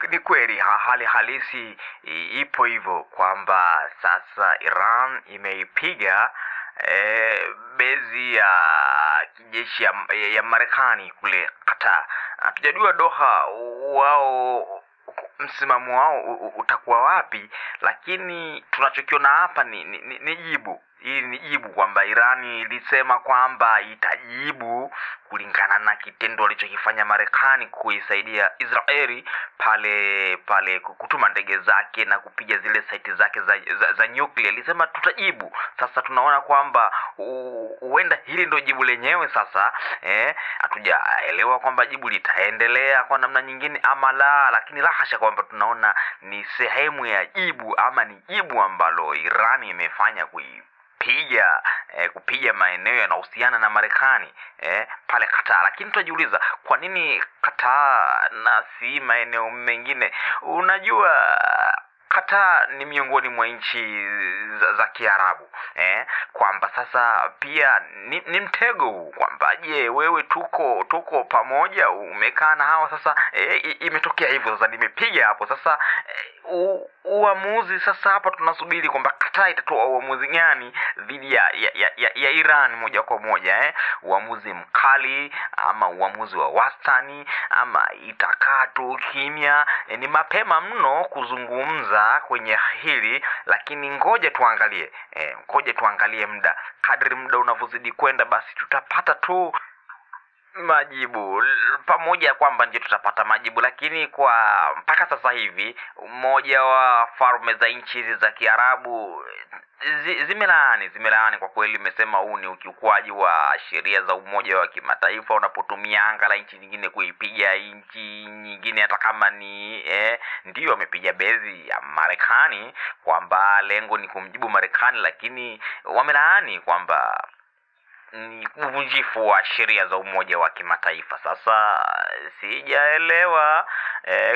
Ni kweli hali halisi ipo hivyo kwamba sasa Iran imeipiga bezi ya kijeshi ya Marekani kule Qatar. Hatujajua Doha wao msimamo wao utakuwa wapi, lakini tunachokiona hapa ni jibu. Hili ni jibu kwamba Irani ilisema kwamba itajibu kulingana na kitendo alichokifanya Marekani kuisaidia Israeli pale kutuma ndege zake na kupiga zile site zake za nuclear. Ilisema tutajibu. Sasa tunaona kwamba huenda hili ndio jibu lenyewe sasa. Hatujaelewa kwamba jibu litaendelea kwa namna nyingine ama la, lakini la hasha kwamba tunaona ni sehemu ya jibu ama ni jibu ambalo Irani imefanya kupiga maeneo yanayohusiana na Marekani pale Qatar. Lakini tutajiuliza kwa nini Qatar na si maeneo mengine? Unajua Qatar ni miongoni mwa nchi za Kiarabu, kwamba sasa pia ni mtego huu kwamba je, wewe tuko pamoja, umekaa na hawa sasa, imetokea hivyo sasa, nimepiga hapo sasa. Uamuzi sasa hapa tunasubiri kwamba Qatar itatoa uamuzi gani dhidi ya Iran moja kwa moja, uamuzi mkali ama uamuzi wa wastani ama itakaa tu kimya. Ni mapema mno kuzungumza kwenye hili, lakini ngoja tuangalie muda. Kadri muda unavyozidi kwenda, basi tutapata tu majibu, pamoja kwamba ndio tutapata majibu. Lakini kwa mpaka sasa hivi mmoja wa falme za nchi hizi za Kiarabu zimelaani kwa kweli. Imesema huu ni ukiukwaji wa sheria za Umoja wa Kimataifa unapotumia anga la nchi nyingine kuipiga nchi nyingine, hata kama ni ndio wamepiga bezi ya Marekani, kwamba lengo ni kumjibu Marekani, lakini wamelaani kwamba ni uvunjifu wa sheria za Umoja wa Kimataifa. Sasa sijaelewa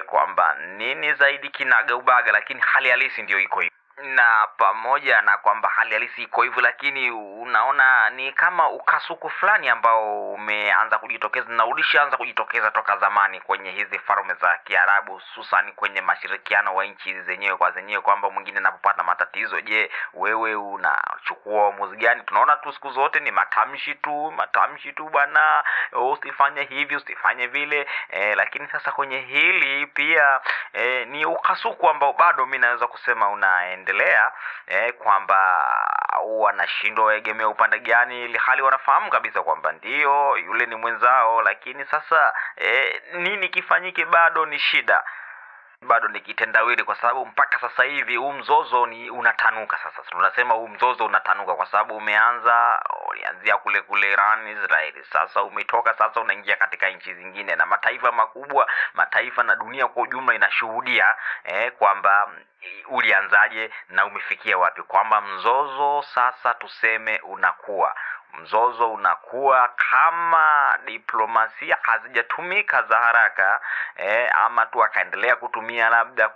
kwamba nini zaidi kinaga ubaga, lakini hali halisi ndio iko hivyo. Na pamoja na kwamba hali halisi iko hivyo, lakini unaona ni kama ukasuku fulani ambao umeanza kujitokeza na ulishaanza kujitokeza toka zamani kwenye hizi falme za Kiarabu, hususan kwenye mashirikiano wa nchi zenyewe kwa zenyewe, kwamba mwingine anapopata matatizo, je, wewe unachukua uamuzi gani? Tunaona tu siku zote ni matamshi tu bwana, usifanye hivi usifanye vile, lakini sasa kwenye hili pia ni ukasuku ambao bado mimi naweza kusema unaendelea, kwamba wanashindwa waegemea upande gani, ili hali wanafahamu kabisa kwamba ndio yule ni mwenzao. Lakini sasa nini kifanyike bado ni shida, bado ni kitendawili, kwa sababu mpaka sasa hivi huu mzozo unatanuka. Sasa tunasema huu mzozo unatanuka kwa sababu ulianzia kule Iran, Israeli, sasa umetoka, sasa unaingia katika nchi zingine, na mataifa makubwa, mataifa na dunia kwa ujumla inashuhudia kwamba ulianzaje na umefikia wapi, kwamba mzozo sasa tuseme unakuwa kama diplomasia hazijatumika za haraka, ama tu akaendelea kutumia labda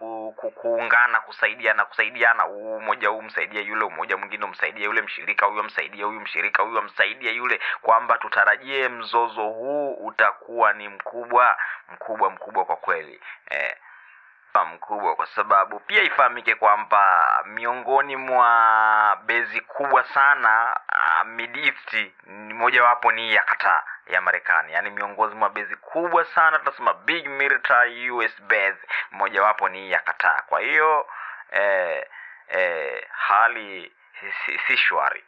kuungana, kusaidiana, umoja huu msaidia yule, umoja mwingine umsaidia yule, mshirika huyo msaidia huyo, mshirika huyo msaidia yule, kwamba tutarajie mzozo huu utakuwa ni mkubwa kwa kweli, mkubwa, kwa sababu pia ifahamike kwamba miongoni mwa bezi kubwa sana Middle East ni moja wapo ni ya Qatar ya Marekani. Yani miongoni mwa bezi kubwa sana, tunasema big military US base, moja wapo ni ya Qatar. Kwa hiyo hali si shwari.